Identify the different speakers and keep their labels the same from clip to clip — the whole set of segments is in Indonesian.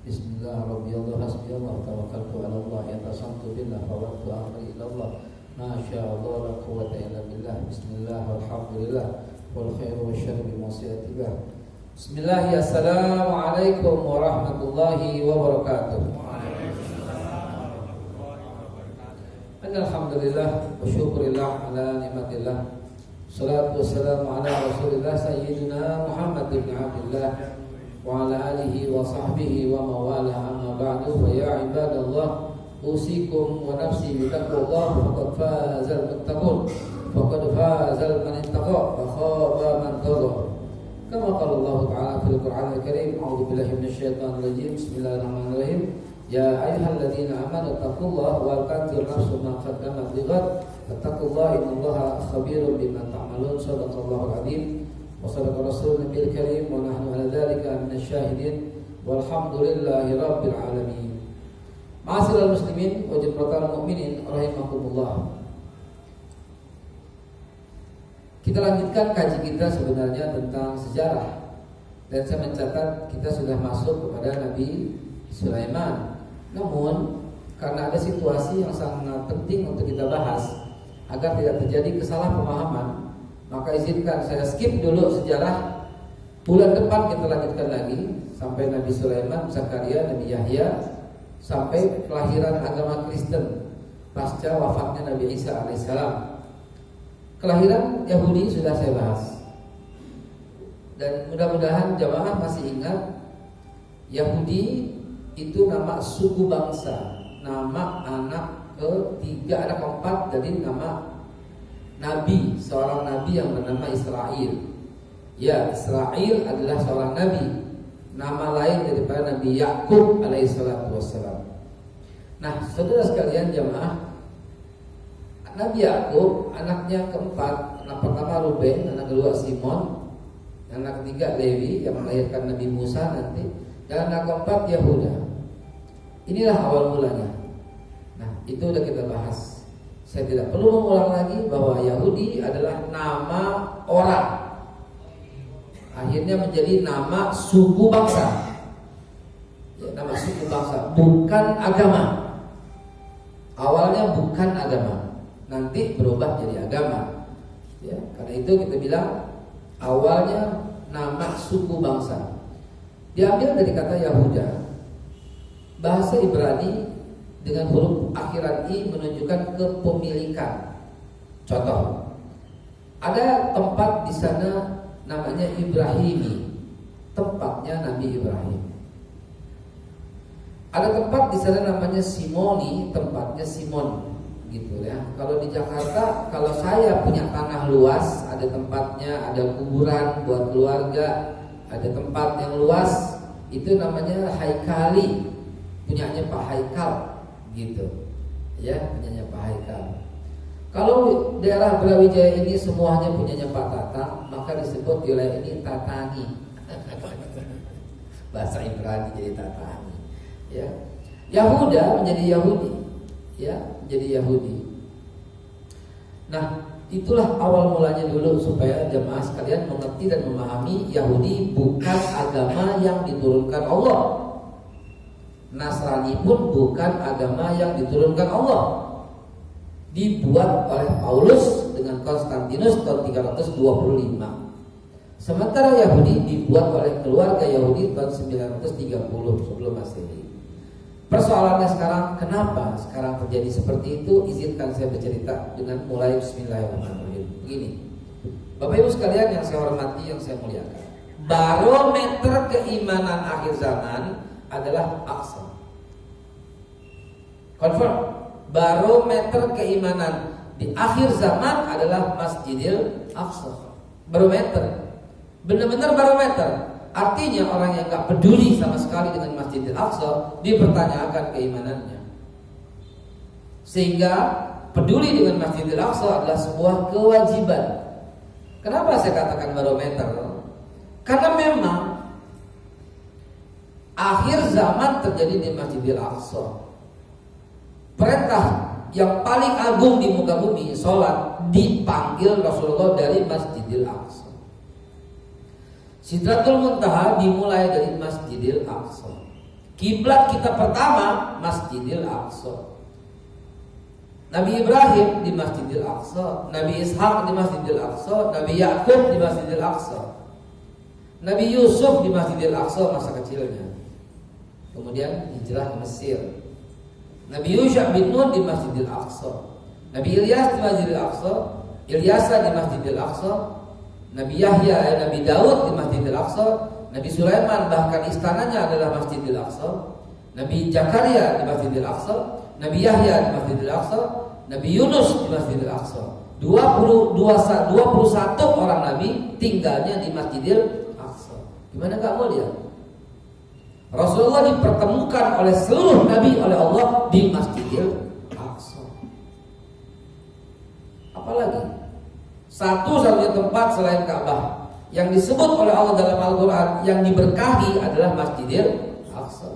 Speaker 1: Bismillah, Rabbiyallah, hasbiyallah, tawakkaltu ala Allah, yatasamtu billah, fawattu amri ilallah. Masya Allah, la quwwata illa billah. Bismillah, alhamdulillah, wal khairu wa syarri masyiatillah. Bismillah, assalamualaikum warahmatullahi wabarakatuh. Alhamdulillah, wa syukurillah ala nikmatillah. Salatu wassalamu ala rasulillah sayyidina Muhammad ibn Abdullah wa ala alihi wa sahbihi wa mawala, amma ba'du. Fa ya ibadallah, usikum wa nafsi bitaqwallah, faqad fazal muttaqun, faqad fazal man ittaqa, wa khaba man tadha. Kama qala Allah ta'ala fil Qur'anil Karim, a'udzu billahi minasyaitonir rajim. Bismillahirrahmanirrahim. Ya ayyuhalladzina amanu taqullaha wal tanzur nafsum ma qaddamat lighad, wattaqullaha innallaha khabirum bima ta'malun. Shadaqallahul azim. Wa sadaqa rasulun nabiyil karim wa nahnu ala dzalika minasyahidin walhamdulillahi rabbil alamin. Ma'asyiral muslimin wa jamaahal mukminin rahimakumullah. Kita lanjutkan kaji kita sebenarnya tentang sejarah, dan saya mencatat kita sudah masuk kepada Nabi Sulaiman. Namun karena ada situasi yang sangat penting untuk kita bahas agar tidak terjadi kesalahpahaman, maka izinkan saya skip dulu sejarah. Bulan depan kita lanjutkan lagi sampai Nabi Sulaiman, Zakaria, Nabi Yahya, sampai kelahiran agama Kristen pasca wafatnya Nabi Isa alaihissalam. Kelahiran Yahudi sudah saya bahas, dan mudah-mudahan jamaah masih ingat Yahudi itu nama suku bangsa, nama anak ketiga, anak keempat dari nama nabi, seorang nabi yang bernama Israel. Ya, Israel adalah seorang nabi, nama lain daripada Nabi Yakub alaihissalatu wassalam. Nah, saudara sekalian jamaah, Nabi Yakub anaknya keempat, anak pertama Ruben, anak kedua Simon, anak ketiga Lewi yang melahirkan Nabi Musa nanti, dan anak keempat Yahuda. Inilah awal mulanya. Nah, itu sudah kita bahas. Saya tidak perlu mengulang lagi bahwa Yahudi adalah nama orang, akhirnya menjadi nama suku bangsa. Ya, nama suku bangsa, bukan agama. Awalnya bukan agama, nanti berubah jadi agama. Ya, karena itu kita bilang awalnya nama suku bangsa. Diambil dari kata Yahuda. Bahasa Ibrani dengan huruf akhiran i menunjukkan kepemilikan. Contoh, ada tempat di sana namanya Ibrahimi, tempatnya Nabi Ibrahim. Ada tempat di sana namanya Simoni, tempatnya Simon, gitu ya. Kalau di Jakarta, kalau saya punya tanah luas, ada tempatnya, ada kuburan buat keluarga, ada tempat yang luas, itu namanya Haikali, punyanya Pak Haikal, gitu ya, punyanya Pak Haikal. Kalau daerah Brawijaya ini semuanya punyanya Pak Tatang, maka disebut wilayah ini Tatangi. Bahasa Ibrani jadi Tatangi. Ya, Yahuda menjadi Yahudi, ya, menjadi Yahudi. Nah, itulah awal mulanya dulu supaya jemaah sekalian mengerti dan memahami Yahudi bukan agama yang diturunkan Allah. Nasrani pun bukan agama yang diturunkan Allah. Dibuat oleh Paulus dengan Konstantinus tahun 325. Sementara Yahudi dibuat oleh keluarga Yahudi tahun 930 sebelum Masehi. Persoalannya sekarang, kenapa sekarang terjadi seperti itu? Izinkan saya bercerita dengan mulai Bismillahirrahmanirrahim. Begini, Bapak Ibu sekalian yang saya hormati, yang saya muliakan, barometer keimanan akhir zaman adalah Aqsa. Confirm, barometer keimanan di akhir zaman adalah Masjidil Aqsa. Barometer, benar-benar barometer. Artinya orang yang gak peduli sama sekali dengan Masjidil Aqsa dipertanyakan keimanannya. Sehingga peduli dengan Masjidil Aqsa adalah sebuah kewajiban. Kenapa saya katakan barometer? Karena memang akhir zaman terjadi di Masjidil Aqsa. Perintah yang paling agung di muka bumi, sholat, dipanggil Rasulullah dari Masjidil Aqsa. Sidratul Muntaha dimulai dari Masjidil Aqsa. Kiblat kita pertama Masjidil Aqsa. Nabi Ibrahim di Masjidil Aqsa, Nabi Ishak di Masjidil Aqsa, Nabi Yakub di Masjidil Aqsa, Nabi Yusuf di Masjidil Aqsa masa kecilnya. Kemudian hijrah ke Mesir. Nabi Yusha bin Nun di Masjidil Aqsa, Nabi Ilyas di Masjidil Aqsa, Ilyasa di Masjidil Aqsa, Nabi Yahya, Nabi Daud di Masjidil Aqsa, Nabi Sulaiman bahkan istananya adalah Masjidil Aqsa, Nabi Zakaria di Masjidil Aqsa, Nabi Yahya di Masjidil Aqsa, Nabi Yunus di Masjidil Aqsa. 21 orang nabi tinggalnya di Masjidil Aqsa. Gimana gak mau lihat? Rasulullah dipertemukan oleh seluruh nabi oleh Allah di Masjidil Aqsa. Apalagi satu-satunya tempat selain Ka'bah yang disebut oleh Allah dalam Al-Quran yang diberkahi adalah Masjidil Aqsa.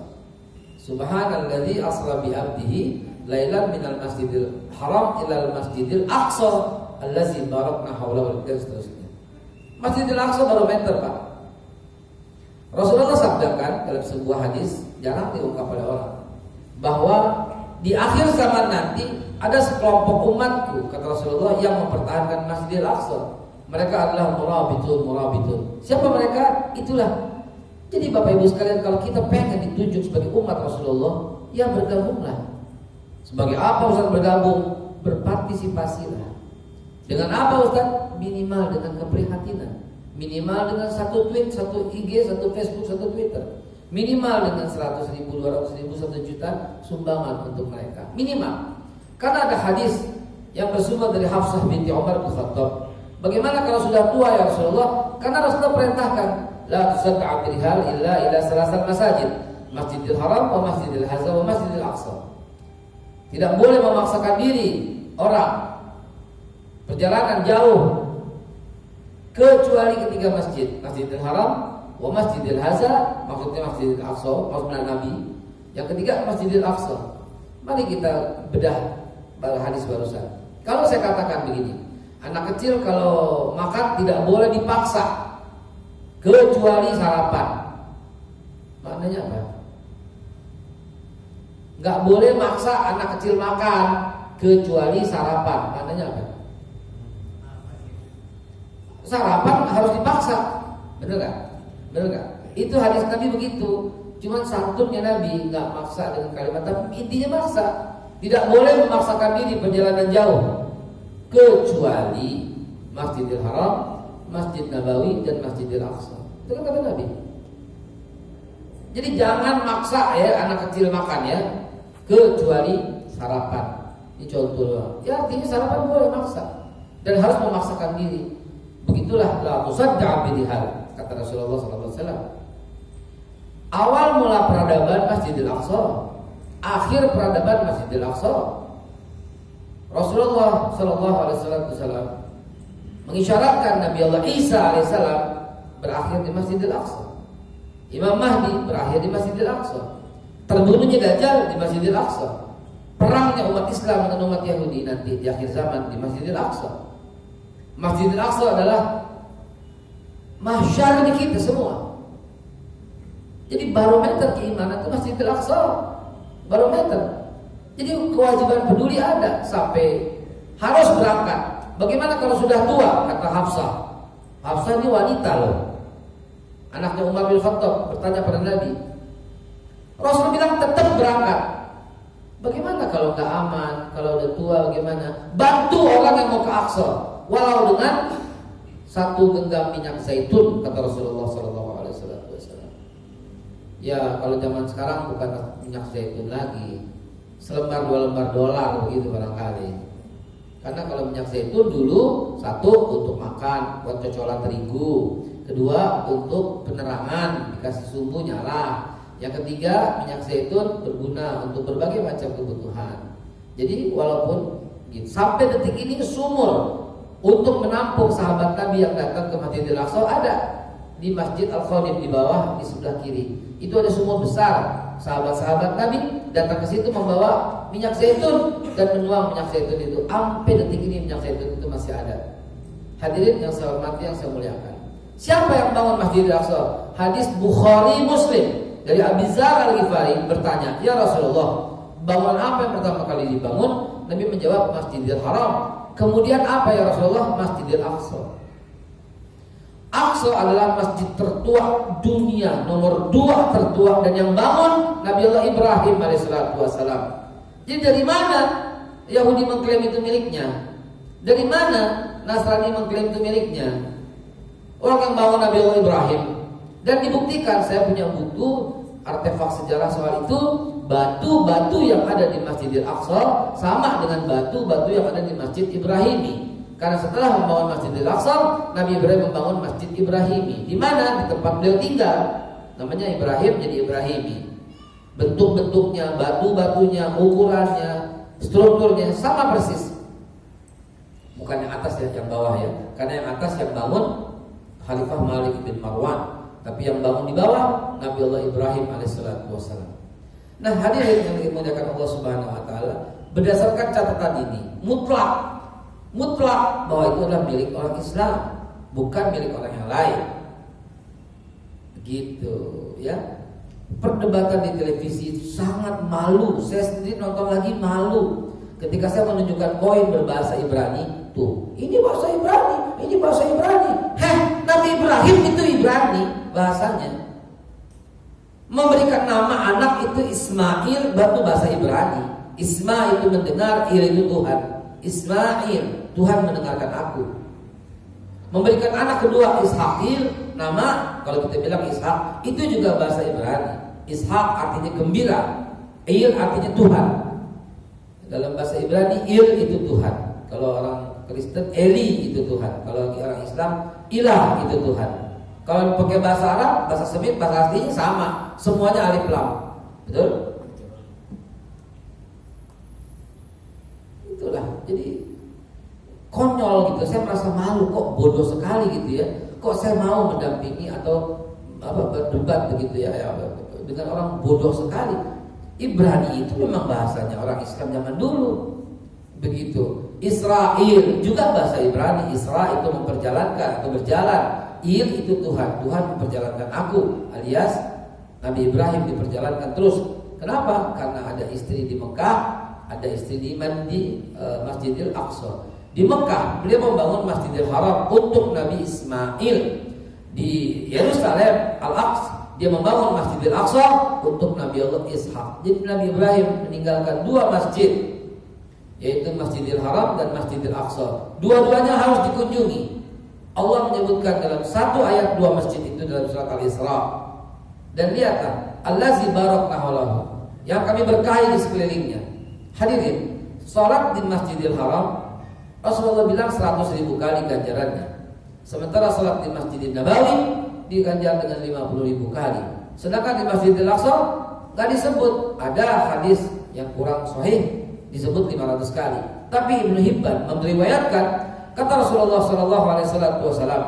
Speaker 1: Subhanalladzi asra bi 'abdihi lailan minal masjidil haram ilal masjidil aqsa allazi barakna haulahu dan seterusnya. Masjidil Aqsa barometer, Pak. Rasulullah sabdakan dalam sebuah hadis jarang diungkap oleh orang bahwa di akhir zaman nanti ada sekelompok umatku, kata Rasulullah, yang mempertahankan Masjidil Aqsa. Mereka adalah murabitun. Siapa mereka? Itulah. Jadi Bapak Ibu sekalian, kalau kita pengen ditunjuk sebagai umat Rasulullah, ya bergabunglah. Sebagai apa Ustaz bergabung? Berpartisipasilah. Dengan apa Ustaz? Minimal dengan keprihatinan. Minimal dengan satu tweet, satu IG, satu Facebook, satu Twitter. Minimal dengan 100 ribu, 200 ribu, 1 juta sumbangan untuk mereka. Minimal. Karena ada hadis yang bersumber dari Hafsah binti Umar bin Khattab. Bagaimana kalau sudah tua ya Rasulullah? Karena Rasulullah perintahkan la tusad'a birhal illa ila salasal masajid, Masjidil Haram wa Masjidil Haza wa Masjidil Aqsa. Tidak boleh memaksakan diri orang perjalanan jauh kecuali ketiga masjid, Masjidil Haram wa Masjidil Haza, maksudnya Masjidil Aqsa, maksudnya Nabi. Yang ketiga Masjidil Aqsa. Mari kita bedah hadis barusan. Kalau saya katakan begini, anak kecil kalau makan tidak boleh dipaksa kecuali sarapan. Maknanya apa? Gak boleh maksa anak kecil makan kecuali sarapan. Maknanya apa? Sarapan harus dipaksa. Bener gak? Bener gak? Itu hadis Nabi begitu. Cuman santunnya Nabi gak maksa dengan kalimat, tapi intinya maksa. Tidak boleh memaksakan diri perjalanan jauh kecuali Masjidil Haram, Masjid Nabawi dan Masjidil Aqsa. Itu kan kata Nabi. Jadi jangan maksa ya anak kecil makan ya, kecuali sarapan. Ini contoh. Ya artinya sarapan boleh maksa dan harus memaksakan diri. Begitulah la tusadda bidihal, kata Rasulullah SAW. Awal mula peradaban Masjidil Aqsa, akhir peradaban Masjidil Aqsa. Rasulullah SAW mengisyaratkan Nabi Allah Isa alaihissalam berakhir di Masjidil Aqsa. Imam Mahdi berakhir di Masjidil Aqsa. Terbunuhnya Dajjal di Masjidil Aqsa. Perangnya umat Islam dengan umat Yahudi nanti di akhir zaman di Masjidil Aqsa. Masjidil Aqsa adalah mahsyar kita semua. Jadi barometer keimanan itu Masjidil Aqsa. Barometer. Jadi kewajiban peduli ada sampai harus berangkat. Bagaimana kalau sudah tua? Kata Hafsah. Hafsah ini wanita loh. Anaknya Umar bin Khattab bertanya pada Nabi. Rasul bilang tetap berangkat. Bagaimana kalau nggak aman? Kalau udah tua bagaimana? Bantu orang yang mau ke Aqsa, walau dengan 1 genggam minyak zaitun, kata Rasulullah SAW. Ya kalau zaman sekarang bukan minyak zaitun lagi, selembar 2 lembar dolar begitu barangkali. Karena kalau minyak zaitun dulu 1 untuk makan, buat cocolan terigu. 2 untuk penerangan, dikasih sumbu nyala. Yang ketiga, minyak zaitun berguna untuk berbagai macam kebutuhan. Jadi walaupun gitu, sampai detik ini sumur untuk menampung sahabat Nabi yang datang ke Masjidil Aqsa ada di Masjid Al-Khadim di bawah di sebelah kiri. Itu ada sumur besar. Sahabat-sahabat Nabi datang ke situ membawa minyak zaitun dan menuang minyak zaitun itu. Sampai detik ini minyak zaitun itu masih ada. Hadirin yang saya hormati, yang saya muliakan. Siapa yang bangun Masjidil Aqsa? Hadis Bukhari Muslim. dari Abi Dzar Al-Ghifari bertanya, "Ya Rasulullah, bangunan apa yang pertama kali dibangun?" Nabi menjawab, Masjidil Haram. Kemudian apa ya Rasulullah? Masjidil Aqsa. Aqsa adalah masjid tertua dunia, nomor 2 tertua, dan yang bangun Nabi Allah Ibrahim alaihissalam. Jadi dari mana Yahudi mengklaim itu miliknya? Dari mana Nasrani mengklaim itu miliknya? Orang yang bangun Nabi Allah Ibrahim. Dan dibuktikan, saya punya buku artefak sejarah soal itu. Batu-batu yang ada di Masjidil Aqsa sama dengan batu-batu yang ada di Masjid Ibrahimi. Karena setelah membangun Masjidil Aqsa, Nabi Ibrahim membangun Masjid Ibrahimi. Di mana? Di tempat beliau tinggal. Namanya Ibrahim, jadi Ibrahimi. Bentuk-bentuknya, batu-batunya, ukurannya, strukturnya sama persis. Bukan yang atas ya, yang bawah ya. Karena yang atas yang bangun Khalifah Malik bin Marwan, tapi yang bangun di bawah Nabi Allah Ibrahim alaihissalam. Nah, hadirin yang dimuliakan Allah Subhanahu wa taala, berdasarkan catatan ini mutlak bahwa itu adalah milik orang Islam, bukan milik orang yang lain. Begitu ya. Perdebatan di televisi sangat malu. Saya sendiri nonton lagi malu ketika saya menunjukkan koin berbahasa Ibrani. Tuh, ini bahasa Ibrani, ini bahasa Ibrani. Nabi Ibrahim itu Ibrani bahasanya. Memberikan nama anak itu Ismail, batu bahasa Ibrani. Isma itu mendengar, il itu Tuhan. Ismail, Tuhan mendengarkan aku. Memberikan anak kedua Ishaqil, nama kalau kita bilang Ishaq, itu juga bahasa Ibrani. Ishaq artinya gembira, il artinya Tuhan. Dalam bahasa Ibrani il itu Tuhan. Kalau orang Kristen Eli itu Tuhan. Kalau orang Islam ilah itu Tuhan. Kalau pakai bahasa Arab, bahasa Semit, bahasa aslinya sama, semuanya alif lam. Betul? Itulah. Jadi konyol gitu. Saya merasa malu, kok bodoh sekali gitu ya. Kok saya mau mendampingi atau berdebat begitu ya, dengan orang bodoh sekali. Ibrani itu memang bahasanya orang Islam zaman dulu. Begitu. Israel juga bahasa Ibrani. Isra itu memperjalankan atau berjalan. Il itu Tuhan. Tuhan memperjalankan aku, alias Nabi Ibrahim diperjalankan terus. Kenapa? Karena ada istri di Mekah, ada istri di Masjidil Aqsa. Di Mekah beliau membangun Masjidil Haram untuk Nabi Ismail. Di Yerusalem Al-Aqsa dia membangun Masjidil Aqsa untuk Nabi Allah Ishaq. Jadi Nabi Ibrahim meninggalkan 2 masjid, yaitu Masjidil Haram dan Masjidil Aqsa. Dua-duanya harus dikunjungi. Allah menyebutkan dalam 1 ayat 2 masjid itu dalam surat Al-Isra. Dan lihatlah, allazi barakna hawlahu, yang kami berkahi di sekelilingnya. Hadirin, salat di Masjidil Haram Rasulullah bilang 100.000 kali ganjarannya. Sementara salat di Masjidil Nabawi diganjar dengan 50.000 kali. Sedangkan di Masjidil Aqsa enggak disebut. Ada hadis yang kurang sahih disebut 500 kali. Tapi Ibnu Hibban meriwayatkan, kata Rasulullah SAW,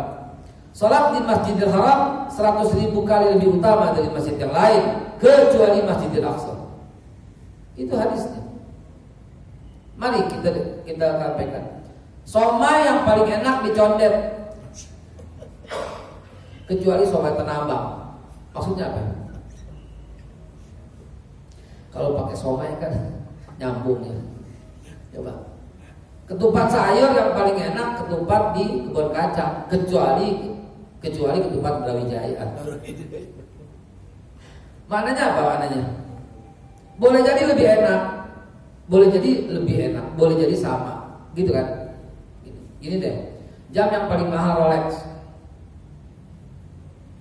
Speaker 1: salat di Masjidil Haram 100.000 kali lebih utama dari masjid yang lain kecuali Masjidil Aqsa. Itu hadisnya. Mari kita sampaikan. Somai yang paling enak dicondet, kecuali somai Tanabang. Maksudnya apa? Kalau pakai somai kan nyambungnya. Coba. Ketupat sayur yang paling enak ketupat di kebun kacang, kecuali ketupat Brawijaya. Maknanya apa maknanya? Boleh jadi lebih enak, boleh jadi lebih enak, boleh jadi sama, gitu kan? Gini deh, jam yang paling mahal Rolex,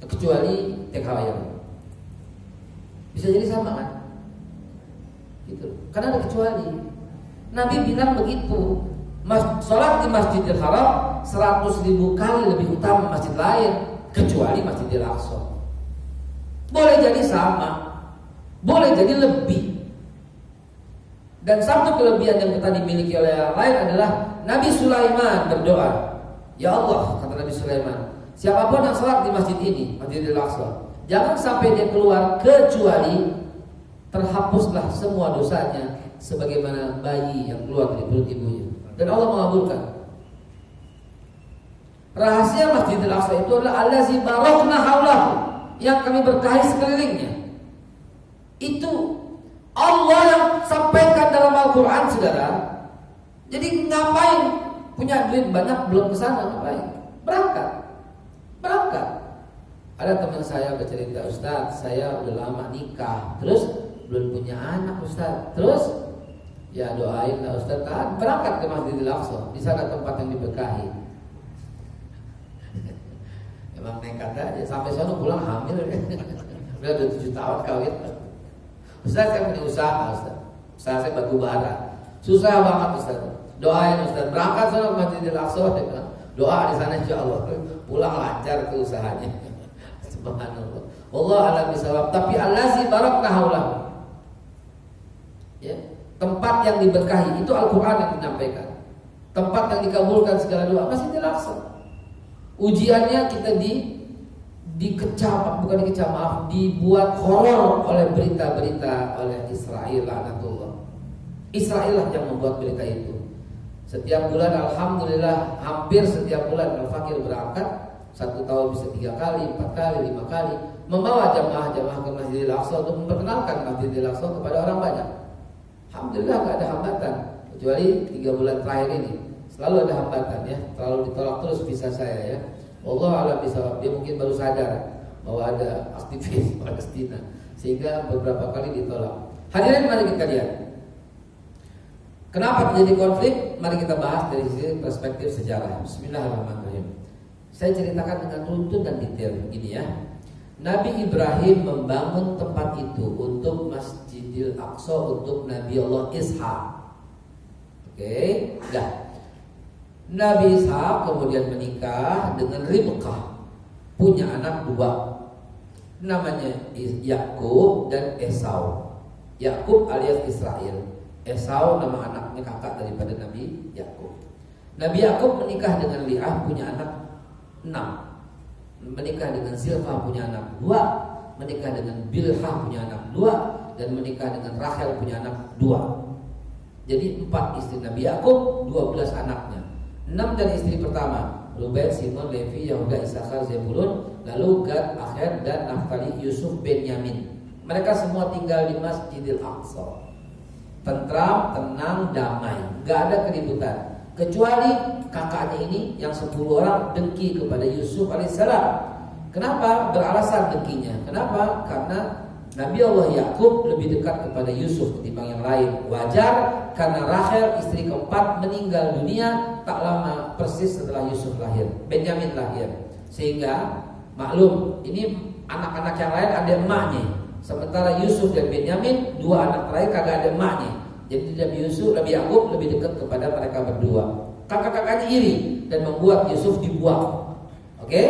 Speaker 1: kecuali Tag Heuer, bisa jadi sama kan? Gitu. Karena ada kecuali. Nabi bilang begitu. Sholat di Masjidil Haram 100.000 kali lebih utama masjid lain kecuali Masjidil Aqsa. Boleh jadi sama, boleh jadi lebih. Dan satu kelebihan yang kita dimiliki oleh yang lain adalah Nabi Sulaiman berdoa, "Ya Allah," kata Nabi Sulaiman, "siapapun yang sholat di masjid ini, Masjidil Aqsa, jangan sampai dia keluar kecuali terhapuslah semua dosanya sebagaimana bayi yang keluar dari perut ibunya." Dan Allah mengabulkan. Rahasia Masjidil Aqsa itu adalah allazi barakna haulahu, yang kami berkahi sekelilingnya. Itu Allah yang sampaikan dalam Al-Quran, saudara. Jadi ngapain punya duit banyak belum kesana, ngapain? Berangkat. Ada teman saya bercerita, Ustaz, saya udah lama nikah, terus belum punya anak, Ustaz. Terus ya doain lah Ustaz, kan berangkat ke Masjidil Aqsa, di sana tempat yang diberkahi. Emang nekat aja, sampai sana pulang hamil. Udah 7 tahun kawin. Ustaz, saya punya usaha, Ustaz. Usaha saya batu bara. Susah banget, Ustaz. Doain, Ustaz. Berangkat sana ke Masjidil Aqsa, doa di sana insyaallah. Pulang lancar ke usahanya. Subhanallah. Wallahu a'lam bishawab. Tapi allazi barakna haulahu. Ya, tempat yang diberkahi itu Al-Qur'an yang menyampaikan. Tempat yang dikabulkan segala doa Masjidil Aqsa. Ujiannya kita dibuat horor oleh berita-berita oleh Israel, laknatullah. Israel lah yang membuat berita itu. Setiap bulan alhamdulillah, hampir setiap bulan Al-Fakir berangkat, 1 tahun bisa 3 kali, 4 kali, 5 kali, membawa jamaah-jamaah ke Masjidil Aqsa untuk memperkenalkan Masjidil Aqsa kepada orang banyak. Alhamdulillah gak ada hambatan, kecuali 3 bulan terakhir ini selalu ada hambatan ya, selalu ditolak terus visa saya ya. Wallahu a'lam bishawab. Dia mungkin baru sadar bahwa ada aktivis Palestina sehingga beberapa kali ditolak. Hadirin, mari kita lihat kenapa terjadi konflik. Mari kita bahas dari sisi perspektif sejarah. Bismillahirrahmanirrahim. Saya ceritakan dengan runtun dan detail begini ya. Nabi Ibrahim membangun tempat itu untuk Masjidil Aqsa untuk Nabi Allah Ishak. Oke, dah. Nabi Ishak kemudian menikah dengan Ribqah, punya anak 2, namanya Yakub dan Esau. Yakub alias Israel, Esau nama anaknya kakak daripada Nabi Yakub. Nabi Yakub menikah dengan Li'ah, punya anak 6. Menikah dengan Silfa, punya anak 2. Menikah dengan Bilha, punya anak 2. Dan menikah dengan Rachel, punya anak 2. Jadi 4 istri Nabi Yakub, 12 anaknya. 6 dari istri pertama, Ruben, Simon, Levi, Yahuda, Isakar, Zebulun, lalu Gad, Aher, dan Naftali, Yusuf, Benyamin. Mereka semua tinggal di Masjidil Aqsa. Tentram, tenang, damai, gak ada keributan. Kecuali kakaknya ini yang 10 orang dengki kepada Yusuf alaihissalam. Kenapa? Beralasan dengkinya. Kenapa? Karena Nabi Allah Yakub lebih dekat kepada Yusuf ketimbang yang lain. Wajar, karena Rachel istri keempat meninggal dunia tak lama persis setelah Yusuf lahir, Benyamin lahir. Sehingga maklum, ini anak-anak yang lain ada emaknya. Sementara Yusuf dan Benyamin, 2 anak terakhir kagak ada emaknya. Jadi Nabi Yakub lebih dekat kepada mereka berdua. Kakak-kakaknya iri dan membuat Yusuf dibuang. Oke?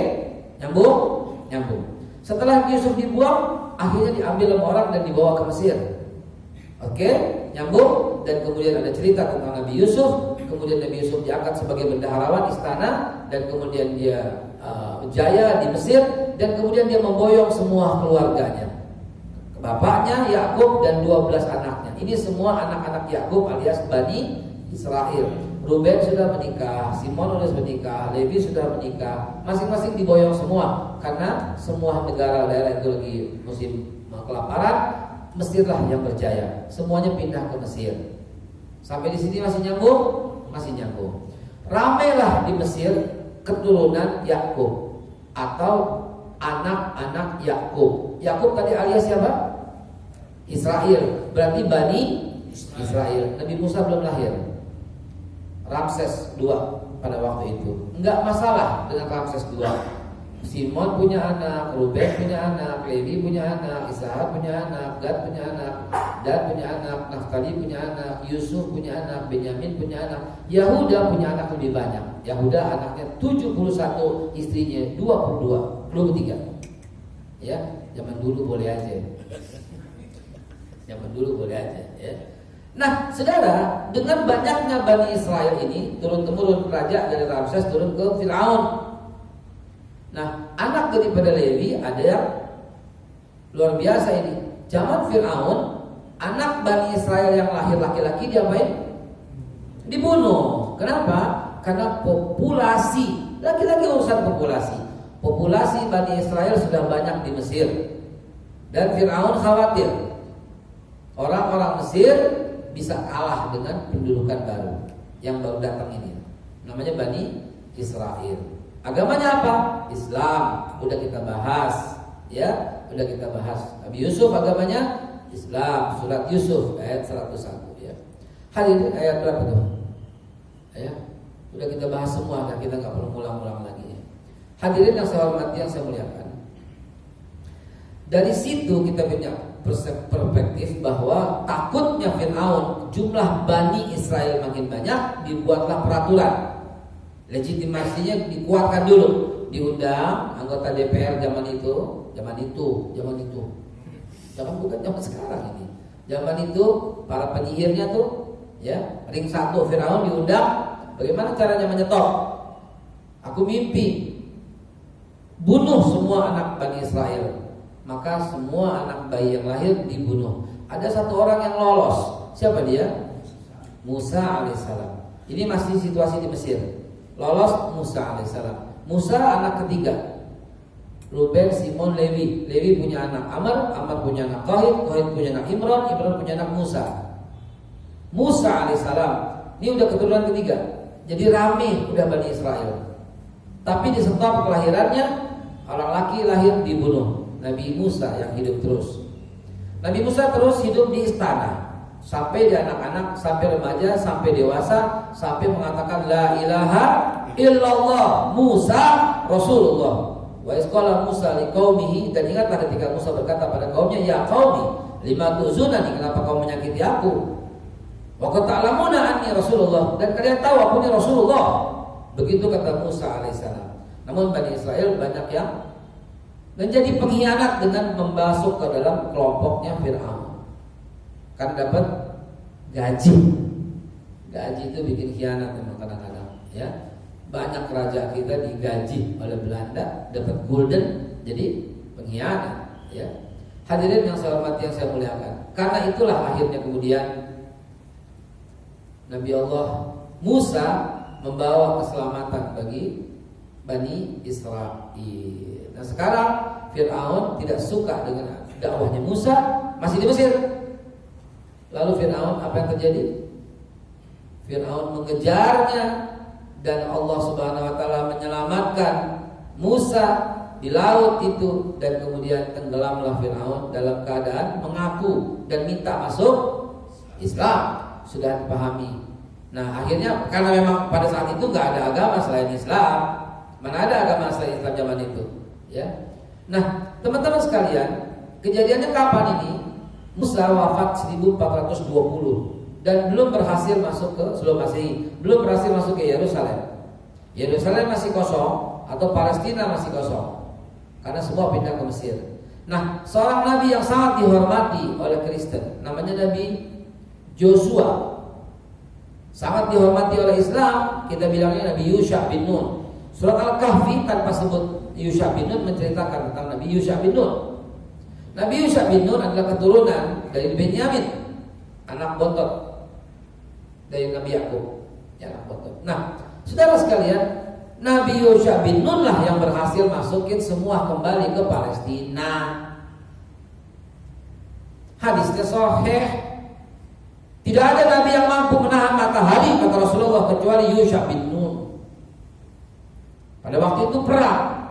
Speaker 1: Nyambung. Setelah Yusuf dibuang, akhirnya diambil sama orang dan dibawa ke Mesir. Oke? Nyambung. Dan kemudian ada cerita tentang Nabi Yusuf. Kemudian Nabi Yusuf diangkat sebagai bendaharawan istana, dan kemudian dia jaya di Mesir, dan kemudian dia memboyong semua keluarganya. Bapaknya Yakub dan 12 anaknya. Ini semua anak-anak Yakub alias Bani Israel. Ruben sudah menikah, Simon sudah menikah, Levi sudah menikah. Masing-masing diboyong semua, karena semua negara daerah itu lagi musim kelaparan. Mesirlah yang berjaya. Semuanya pindah ke Mesir. Sampai di sini masih nyambung? Masih nyambung. Ramailah di Mesir keturunan Yakub atau anak-anak Yakub. Yakub tadi alias siapa? Israel. Berarti Bani Israel. Nabi Musa belum lahir. Ramses II pada waktu itu. Enggak masalah dengan Ramses II. Simon punya anak, Ruben punya anak, Levi punya anak, Ishak punya anak, Gad punya anak, Dan punya anak, Naftali punya anak, Yusuf punya anak, Benyamin punya anak, Yahuda punya anak lebih banyak. Yahuda anaknya 71, istrinya 23. Ya, zaman dulu boleh aja. Ya. Nah, saudara, dengan banyaknya Bani Israel ini turun-temurun raja dari Ramses turun ke Firaun. Nah, anak daripada Levi ada yang luar biasa ini. Zaman Firaun, anak Bani Israel yang lahir laki-laki diapain? Dibunuh. Kenapa? Karena populasi, laki-laki urusan populasi. Populasi Bani Israel sudah banyak di Mesir. Dan Firaun khawatir Orang-orang Mesir bisa kalah dengan pendudukan baru yang baru datang ini. Namanya Bani Israel. Agamanya apa? Islam. Udah kita bahas, ya. Udah kita bahas. Nabi Yusuf agamanya Islam. Surat Yusuf ayat 101, ya. Hadirin, ayat berapa tuh? Ya. Udah kita bahas semua, nah kita nggak perlu ulang-ulang lagi, ya. Hadirin yang saya hormati, yang saya muliakan. Dari situ kita punya perspektif bahwa takutnya Fir'aun jumlah Bani Israel makin banyak, dibuatlah peraturan. Legitimasinya dikuatkan dulu, diundang anggota DPR zaman itu, jangan bukan zaman sekarang ini. Zaman itu para penyihirnya tuh, ya, ring 1 Fir'aun diundang. Bagaimana caranya menyetop? Aku mimpi bunuh semua anak Bani Israel. Maka semua anak bayi yang lahir dibunuh. Ada satu orang yang lolos. Siapa dia? Musa alaihissalam. Ini masih situasi di Mesir. Lolos Musa alaihissalam. Musa anak ketiga. Ruben, Simon, Lewi. Lewi punya anak Amr, Amr punya anak Kohit, Kohit punya anak Imran, Imran punya anak Musa. Musa alaihissalam. Ini udah keturunan ketiga. Jadi rame udah Bani Israel. Tapi di stop kelahirannya, orang laki lahir dibunuh. Nabi Musa yang hidup terus. Nabi Musa terus hidup di istana sampai di anak-anak, sampai remaja, sampai dewasa, sampai mengatakan la ilaha illallah Musa Rasulullah. Wa isqala Musa liqaumihi, dan ingatlah ketika Musa berkata pada kaumnya, ya qaumi lima tuzunani, kenapa kamu menyakiti aku? Wa qad ta'lamuna anni Rasulullah, dan kalian tahu aku ini Rasulullah. Begitu kata Musa alaihissalam. Namun Bani Israel banyak yang menjadi pengkhianat dengan membasuh ke dalam kelompoknya Fir'aun. Karena dapat gaji. Gaji itu bikin khianat memang kadang-kadang, ya. Banyak raja kita digaji oleh Belanda, dapat golden, jadi pengkhianat, ya. Hadirin yang saya hormati, yang saya muliakan. Karena itulah akhirnya kemudian Nabi Allah Musa membawa keselamatan bagi Bani Israel. Nah sekarang Fir'aun tidak suka dengan dakwahnya Musa, masih di Mesir. Lalu Fir'aun, apa yang terjadi? Fir'aun mengejarnya, dan Allah Subhanahu wa taala menyelamatkan Musa di laut itu, dan kemudian tenggelamlah Fir'aun dalam keadaan mengaku dan minta masuk Islam. Sudah dipahami. Nah akhirnya karena memang pada saat itu nggak ada agama selain Islam. Mana ada agama selain Islam zaman itu, ya. Nah teman-teman sekalian, kejadiannya kapan ini? Musa wafat 1420 dan belum berhasil masuk ke sebelum Masehi, belum berhasil masuk ke Yerusalem. Yerusalem masih kosong, atau Palestina masih kosong, karena semua pindah ke Mesir. Nah, seorang nabi yang sangat dihormati oleh Kristen, namanya Nabi Joshua. Sangat dihormati oleh Islam, kita bilangnya Nabi Yusha bin Nun. Surat Al-Kahfi tanpa sebut Yusha bin Nun menceritakan tentang Nabi Yusha bin Nun. Nabi Yusha bin Nun adalah keturunan dari Benyamin, anak bontot dari Nabi Yakub, ya, anak bontot. Nah, saudara sekalian, Nabi Yusha bin Nun lah yang berhasil masukin semua kembali ke Palestina. Hadisnya sahih. Tidak ada nabi yang mampu menahan matahari, kata Rasulullah, kecuali Yusha bin Nun. Pada waktu itu perang,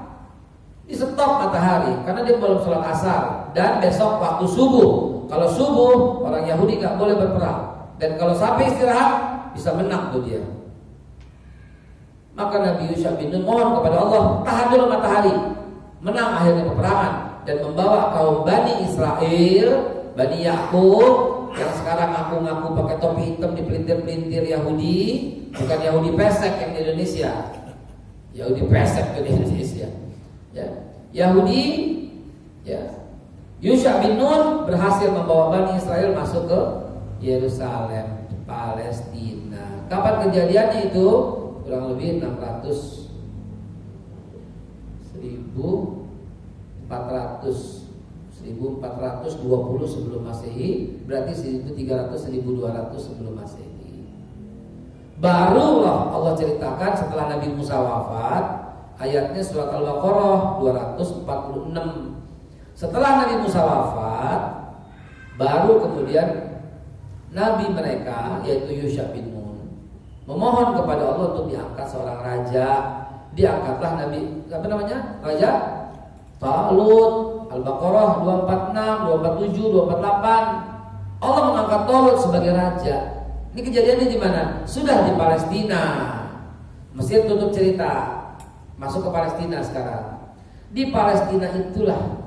Speaker 1: di stop matahari karena dia belum sholat asar, dan besok waktu subuh. Kalau subuh orang Yahudi nggak boleh berperang, dan kalau sampai istirahat bisa menang tuh dia. Maka Nabi Yusha bin Nun mohon kepada Allah, tahan dulu matahari. Menang akhirnya peperangan dan membawa kaum Bani Israel, Bani Yakub, yang sekarang ngaku-ngaku pakai topi hitam dipelintir-pelintir Yahudi, bukan Yahudi pesek yang di Indonesia. Yahudi pesek di Indonesia. Ya. Yahudi, ya. Yusha bin Nun berhasil membawa Bani Israel masuk ke Yerusalem, Palestina. Kapan kejadiannya itu? Kurang lebih 1420 sebelum Masehi, berarti 1300-1200 sebelum Masehi. Barulah Allah ceritakan setelah Nabi Musa wafat, ayatnya surat Al-Baqarah 246. Setelah Nabi Musa wafat, Baru kemudian nabi mereka yaitu Yusha bin Nun memohon kepada Allah untuk diangkat seorang raja. Diangkatlah Nabi Raja Talut. Al-Baqarah 246, 247, 248. Allah mengangkat Talut sebagai raja. Ini kejadiannya di mana? Sudah di Palestina. Mesir tutup cerita, masuk ke Palestina sekarang. Di Palestina itulah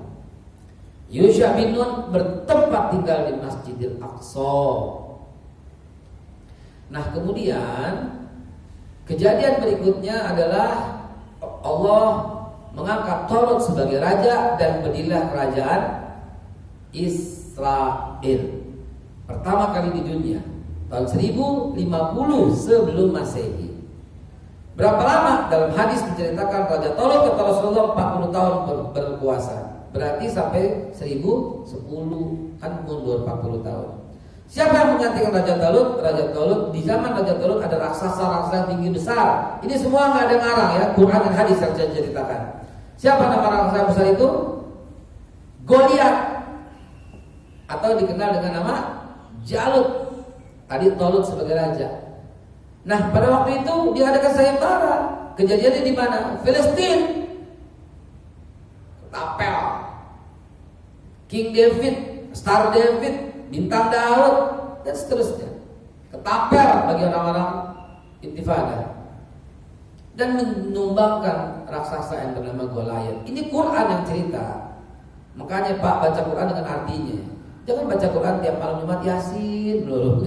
Speaker 1: Yusha bin Nun bertempat tinggal di Masjidil Aqsa. Nah, kemudian kejadian berikutnya adalah Allah mengangkat Talut sebagai raja dan berdirilah kerajaan Israel pertama kali di dunia tahun 1050 sebelum Masehi. Berapa lama? Dalam hadis menceritakan Raja Talut kata Rasulullah 40 tahun berkuasa. Berarti sampai 1010, kan mundur 40 tahun. Siapa yang menggantikan Raja Talut? Raja Talut, di zaman Raja Talut ada raksasa-raksasa tinggi besar. Ini semua nggak ada ngarang ya, Quran dan hadis yang saya ceritakan. Siapa nama raksasa besar itu? Goliat, atau dikenal dengan nama Jalut. Tadi Talut sebagai raja. Nah, pada waktu itu diadakan sayembara. Kejadiannya di mana? Palestina. Ketapel. King David, Star David, Bintang Daud, dan seterusnya. Ketapel bagi orang-orang Intifada dan menumbangkan raksasa yang bernama Goliat. Ini Quran yang cerita. Makanya Pak baca Quran dengan artinya. Jangan baca Quran tiap malam Jumat Yasin loh.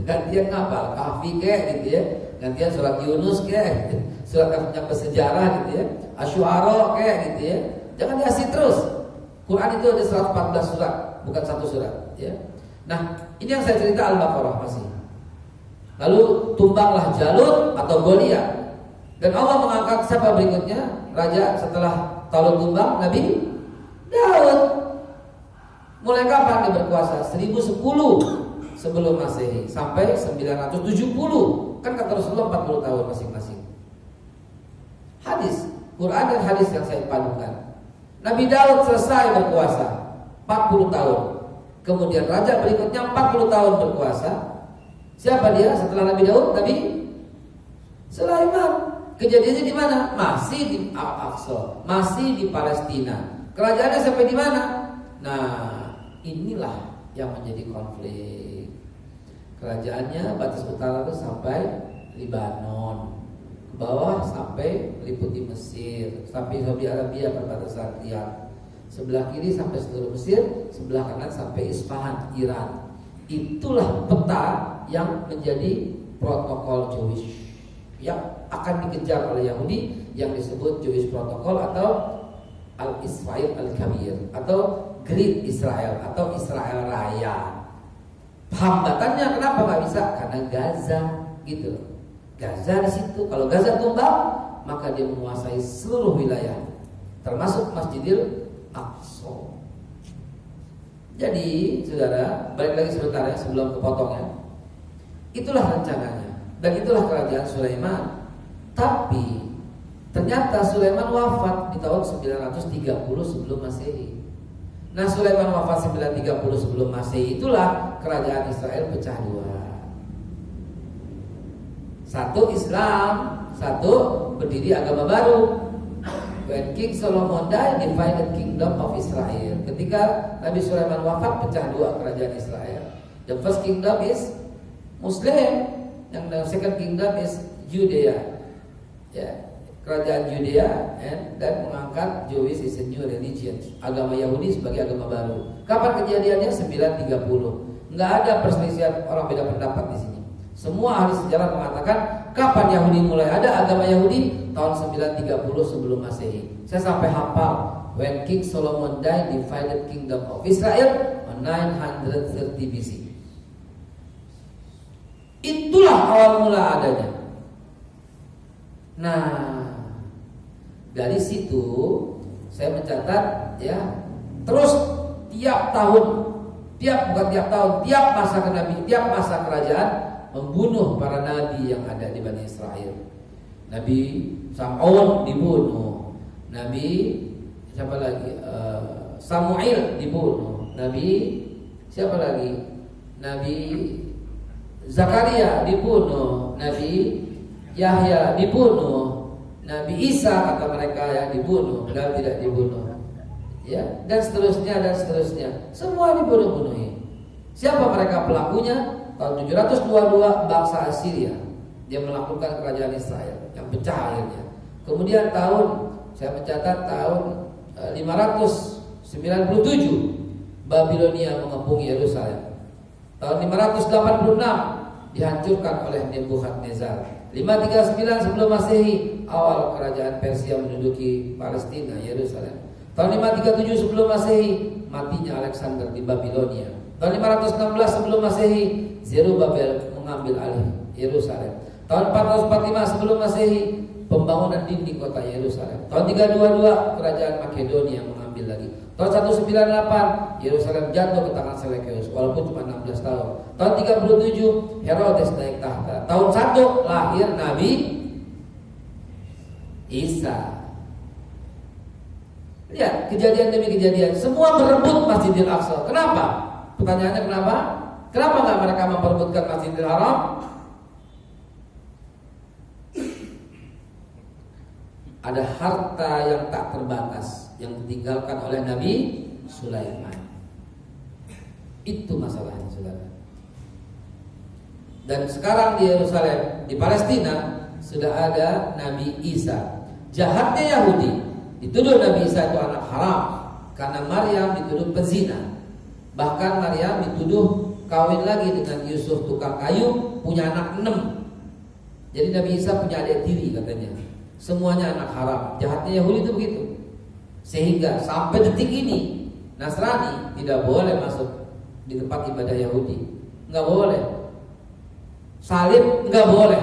Speaker 1: Gantian ngapal Kahfi kayak gitu ya. Gantian surat Yunus kayak, surat yang bersejarah gitu ya. Asy'ara kayak gitu ya. Jangan Yasin terus. Quran itu ada 114 surat, bukan satu surat ya. Nah, ini yang saya cerita Al-Baqarah masih. Lalu tumbanglah Jalut atau Goliat. Dan Allah mengangkat siapa berikutnya? Raja setelah Talut tumbang, Nabi Daud. Mulai kapan dia berkuasa? 1010 sebelum Masehi sampai 970. Kan kata Rasulullah 40 tahun masing-masing. Hadis, Quran dan hadis yang saya padukan. Nabi Daud selesai berkuasa 40 tahun. Kemudian raja berikutnya 40 tahun berkuasa. Siapa dia setelah Nabi Daud? Nabi Sulaiman. Kejadiannya di mana? Masih di Al-Aqsa, masih di Palestina. Kerajaannya sampai di mana? Nah, inilah yang menjadi konflik. Kerajaannya batas utara itu sampai Lebanon, ke bawah sampai meliputi Mesir, sampai Saudi Arabia perbatasan Riyadh. Sebelah kiri sampai seluruh Mesir, sebelah kanan sampai Isfahan, Iran. Itulah peta yang menjadi protokol Jewish yang akan dikejar oleh Yahudi, yang disebut Jewish Protocol atau Al-Israel Al-Kabir atau Great Israel atau Israel Raya. Hambatannya kenapa nggak bisa? Karena Gaza gitu. Gaza di situ. Kalau Gaza tumbang, maka dia menguasai seluruh wilayah, termasuk Masjidil Aqsa. Jadi, saudara, balik lagi sebentar ya sebelum kepotong ya. Itulah rencananya dan itulah kerajaan Sulaiman. Tapi ternyata Sulaiman wafat di tahun 930 sebelum Masehi. Nah, Sulaiman wafat 930 sebelum Masehi, itulah kerajaan Israel pecah dua. Satu Islam, satu berdiri agama baru. When King Solomon died, divided kingdom of Israel. Ketika Nabi Sulaiman wafat, pecah dua kerajaan Israel. The first kingdom is Muslim, yang the second kingdom is Judea. Ya, kerajaan Judea dan mengangkat Jewish is a new religion, agama Yahudi sebagai agama baru. Kapan kejadiannya? 930. Enggak ada perselisihan orang beda pendapat di sini. Semua ahli sejarah mengatakan kapan Yahudi mulai ada agama Yahudi? Tahun 930 sebelum Masehi. Saya sampai hafal. When King Solomon died, divided kingdom of Israel on 930 BC. Itulah awal mula adanya. Nah, dari situ saya mencatat ya, terus tiap masa tiap masa kerajaan membunuh para nabi yang ada di Bani Israel. Nabi Sam'un dibunuh, Nabi siapa lagi? Samuel dibunuh, Nabi Siapa lagi? Nabi Zakaria dibunuh, Nabi Yahya dibunuh, Nabi Isa kata mereka yang dibunuh, padahal tidak dibunuh. Ya, dan seterusnya dan seterusnya. Semua dibunuh-bunuhi. Siapa mereka pelakunya? Tahun 722 bangsa Assyria. Dia melakukan kerajaan Israel yang pecah akhirnya. Kemudian saya mencatat tahun 597 Babilonia mengepungi Yerusalem. Tahun 586 dihancurkan oleh Nebukadnezar. 539 sebelum Masehi awal kerajaan Persia menduduki Palestina, Yerusalem. Tahun 537 sebelum Masehi matinya Alexander di Babilonia. Tahun 516 sebelum Masehi Zerubabel mengambil alih Yerusalem. Tahun 445 sebelum Masehi pembangunan dinding kota Yerusalem. Tahun 322 kerajaan Makedonia mengambil lagi. Tahun 198 Yerusalem jatuh ke tangan Selekeus walaupun cuma 16 tahun. Tahun 37 Herodes naik tahta. Tahun 1 lahir Nabi Isa. Lihat kejadian demi kejadian, semua berebut Masjidil Aqsa. Kenapa? Pertanyaannya kenapa? Kenapa nggak mereka memperebutkan Masjidil Haram? Ada harta yang tak terbatas yang ditinggalkan oleh Nabi Sulaiman. Itu masalahnya, saudara. Dan sekarang di Yerusalem, di Palestina sudah ada Nabi Isa. Jahatnya Yahudi dituduh Nabi Isa itu anak haram karena Maryam dituduh pezina. Bahkan Maryam dituduh kawin lagi dengan Yusuf tukang kayu, punya anak 6. Jadi Nabi Isa punya adik tiri katanya. Semuanya anak haram. Jahatnya Yahudi itu begitu. Sehingga sampai detik ini Nasrani tidak boleh masuk di tempat ibadah Yahudi. Enggak boleh. Salib enggak boleh.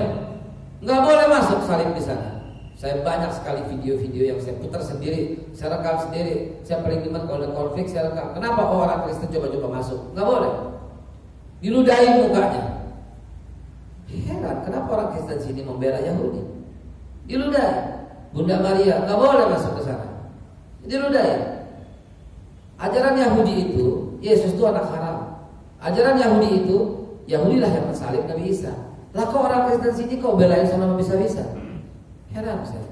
Speaker 1: Enggak boleh masuk salib di sana. Saya banyak sekali video-video yang saya putar sendiri, saya rekam sendiri. Saya paling demen kalau ada konflik saya rekam. Kenapa orang Kristen coba-coba masuk? Enggak boleh. Diludahin mukanya. Heran, kenapa orang Kristen sini membela Yahudi? Diludahin. Bunda Maria enggak boleh masuk ke sana. Diludahin. Ajaran Yahudi itu Yesus itu anak haram. Ajaran Yahudi itu Yahudilah yang mensalib Nabi Isa. Lah kok orang Kristen sini kok belain sama bisa-bisa? Heran saya.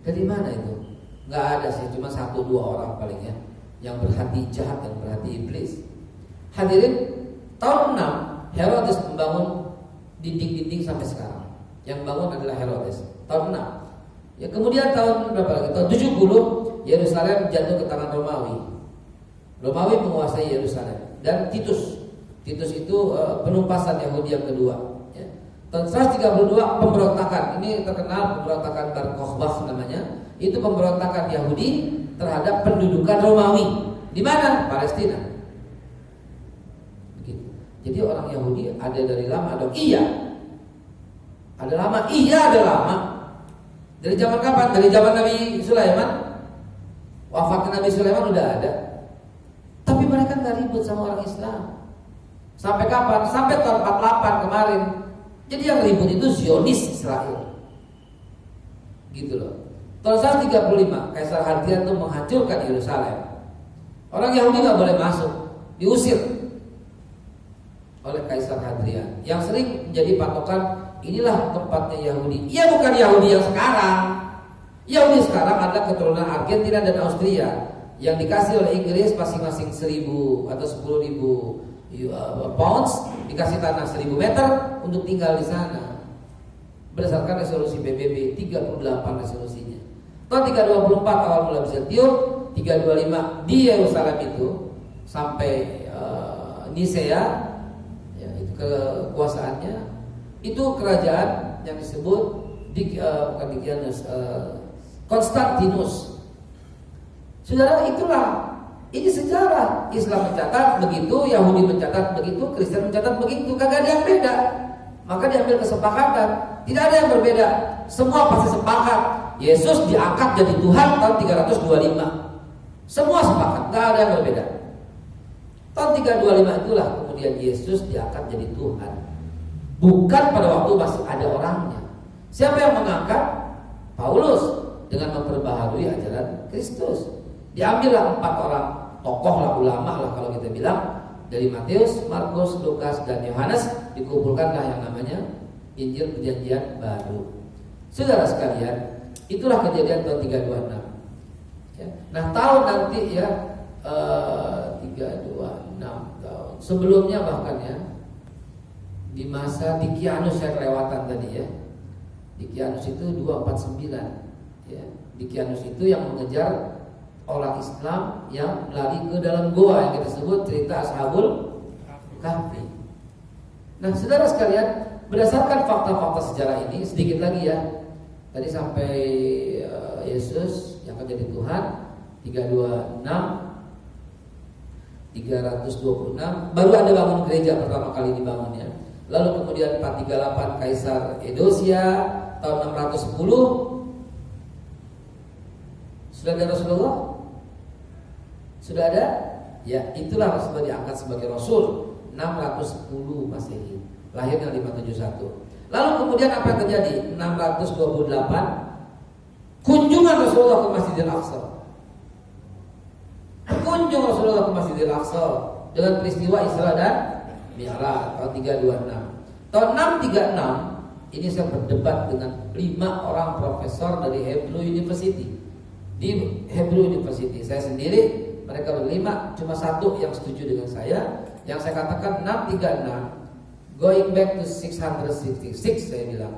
Speaker 1: Dari mana itu? Gak ada sih, cuma 1-2 orang palingnya yang berhati jahat dan berhati iblis. Hadirin, tahun 6 Herodes membangun dinding-dinding sampai sekarang. Yang bangun adalah Herodes. Tahun 6. Ya kemudian tahun berapa lagi? Tahun 70 Yerusalem jatuh ke tangan Romawi. Romawi menguasai Yerusalem dan Titus itu penumpasan Yahudi yang kedua. Tahun 132 pemberontakan. Ini terkenal pemberontakan Bar Kokhbah namanya. Itu pemberontakan Yahudi terhadap pendudukan Romawi. Di mana? Palestina. Begitu. Jadi orang Yahudi ada dari lama dong. Iya. Ada lama. Iya ada lama. Dari zaman kapan? Dari zaman Nabi Sulaiman. Wafatnya Nabi Sulaiman udah ada. Tapi mereka nggak ribut sama orang Islam. Sampai kapan? Sampai tahun 48 kemarin. Jadi yang ribut itu Zionis Israel. Gitu loh. Tahun 135 Kaisar Hadrian itu menghancurkan Yerusalem. Orang Yahudi gak boleh masuk, diusir oleh Kaisar Hadrian. Yang sering menjadi patokan inilah tempatnya Yahudi. Iya bukan Yahudi yang sekarang. Yahudi sekarang adalah keturunan Argentina dan Austria yang dikasih oleh Inggris masing-masing 1.000 atau 10.000 pounds, dikasih tanah 1.000 meter untuk tinggal di sana. Berdasarkan resolusi PBB 38 resolusinya. Tahun 324 awal mula bisa tiup, 325 di Yerusalem itu sampai Nisea, ya, itu kekuasaannya. Itu kerajaan yang disebut bukan Dikianus, Konstantinus. Saudara, itulah. Ini sejarah. Islam mencatat begitu, Yahudi mencatat begitu, Kristen mencatat begitu. Kagak ada yang beda. Maka diambil kesepakatan. Tidak ada yang berbeda. Semua pasti sepakat. Yesus diangkat jadi Tuhan tahun 325. Semua sepakat, gak ada yang berbeda. Tahun 325 itulah kemudian Yesus diangkat jadi Tuhan. Bukan pada waktu masih ada orangnya. Siapa yang mengangkat? Paulus dengan memperbaharui ajaran Kristus. Diambillah 4 orang tokoh lah, ulama lah kalau kita bilang, dari Matius, Markus, Lukas, dan Yohanes, dikumpulkanlah yang namanya Injil Perjanjian Baru. Saudara sekalian, itulah kejadian tahun 326. Ya. Nah, tahun nanti ya 326 tahun sebelumnya bahkan ya, di masa Dikianus yang kelewatan tadi ya. Dikianus itu 249 ya. Dikianus itu yang mengejar orang Islam yang lari ke dalam goa yang kita sebut cerita Ashabul Kahfi. Nah, saudara sekalian, berdasarkan fakta-fakta sejarah ini sedikit lagi ya. Tadi sampai Yesus yang akan jadi Tuhan 326 baru ada bangun gereja pertama kali dibangun ya. Lalu kemudian 438 Kaisar Eudosia, tahun 610 sudah ada Rasulullah? Sudah ada? Ya, itulah Rasulullah diangkat sebagai Rasul 610 Masehi, lahirnya 571. Lalu kemudian apa yang terjadi? 628 kunjungan Rasulullah ke Masjidil Aqsa. Kunjung Rasulullah ke Masjidil Aqsa dengan peristiwa Isra dan Mi'raj tahun 326. Tahun 636 ini saya berdebat dengan 5 orang profesor dari Hebrew University. Di Hebrew University saya sendiri, mereka berlima, cuma satu yang setuju dengan saya. Yang saya katakan 636 going back to 666, saya bilang.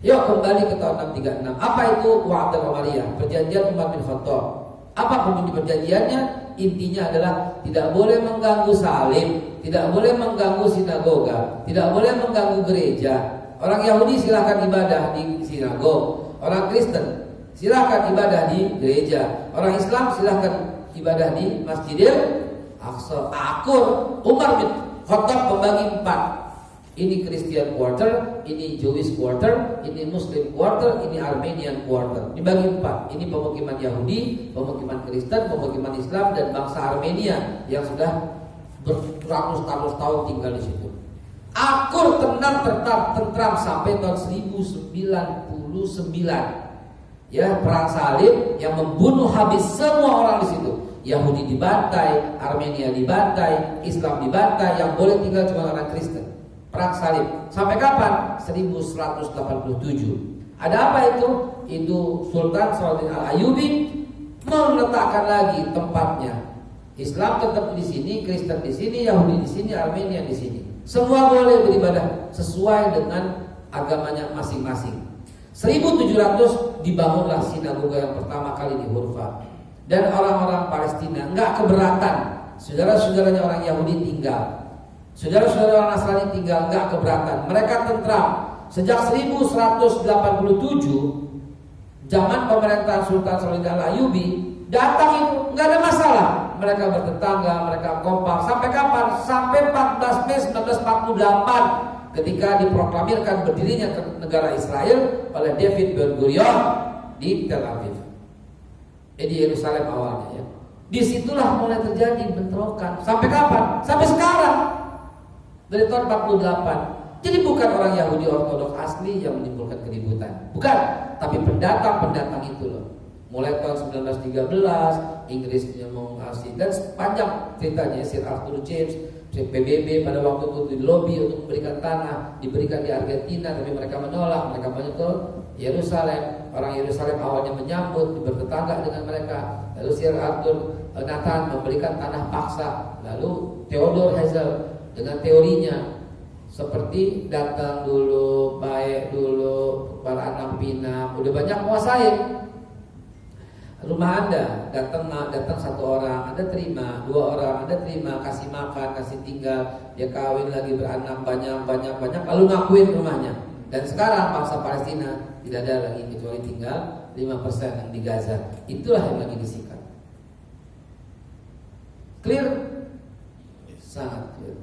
Speaker 1: Yuk kembali ke tahun 636. Apa itu Wa'ad al-Qamariyah? Perjanjian Umar bin Khattab. Apa bunyi perjanjiannya? Intinya adalah tidak boleh mengganggu salib, tidak boleh mengganggu sinagoga, tidak boleh mengganggu gereja. Orang Yahudi silahkan ibadah di sinagog, orang Kristen silahkan ibadah di gereja, orang Islam silahkan ibadah di Masjidil Aqsa. Akur Umar bin Khattab membagi 4. Ini Christian quarter, ini Jewish quarter, ini Muslim quarter, ini Armenian quarter. Dibagi 4. Ini pemukiman Yahudi, pemukiman Kristen, pemukiman Islam, dan bangsa Armenia yang sudah beratus-ratus tahun tinggal di situ. Akur tenang tentram sampai tahun 1099. Ya, perang salib yang membunuh habis semua orang di situ. Yahudi dibantai, Armenia dibantai, Islam dibantai, yang boleh tinggal cuma orang Kristen. Perang salib. Sampai kapan? 1187. Ada apa itu? Itu Sultan Salahuddin Al-Ayyubi meletakkan lagi tempatnya. Islam tetap di sini, Kristen di sini, Yahudi di sini, Armenia di sini. Semua boleh beribadah sesuai dengan agamanya masing-masing. 1700 dibangunlah sinagoga yang pertama kali di Hurfa. Dan orang-orang Palestina enggak keberatan. Saudara-saudaranya orang Yahudi tinggal, saudara-saudara orang Nasrani tinggal, enggak keberatan. Mereka tentram. Sejak 1187 zaman pemerintahan Sultan Salahuddin Al-Ayyubi datang itu enggak ada masalah. Mereka bertetangga, mereka kompak. Sampai kapan? Sampai 14 Mei 1948 ketika diproklamirkan berdirinya negara Israel oleh David Ben-Gurion di Tel Aviv. Di Yerusalem awalnya ya. Disitulah mulai terjadi bentrokan. Sampai kapan? Sampai sekarang. Dari tahun 48. Jadi bukan orang Yahudi Ortodoks asli yang menimbulkan keributan. Bukan, tapi pendatang-pendatang itu loh. Mulai tahun 1913 Inggrisnya mau ngasih, dan sepanjang ceritanya Sir Arthur James, PBB pada waktu itu di lobby untuk memberikan tanah, diberikan di Argentina, tapi mereka menolak. Mereka banyak ke Yerusalem. Orang Yerusalem awalnya menyambut, bertetangga dengan mereka. Lalu Sir Arthur Nathan memberikan tanah paksa. Lalu Theodor Herzl dengan teorinya seperti datang dulu, baik dulu, para anak pinang, udah banyak menguasai rumah Anda. Datang satu orang, Anda terima, 2 orang, Anda terima, kasih makan, kasih tinggal, dia kawin lagi beranak banyak, lalu ngakuin rumahnya. Dan sekarang bangsa Palestina tidak ada lagi kecuali tinggal 5% yang di Gaza. Itulah yang lagi disikat. Clear? Sangat clear.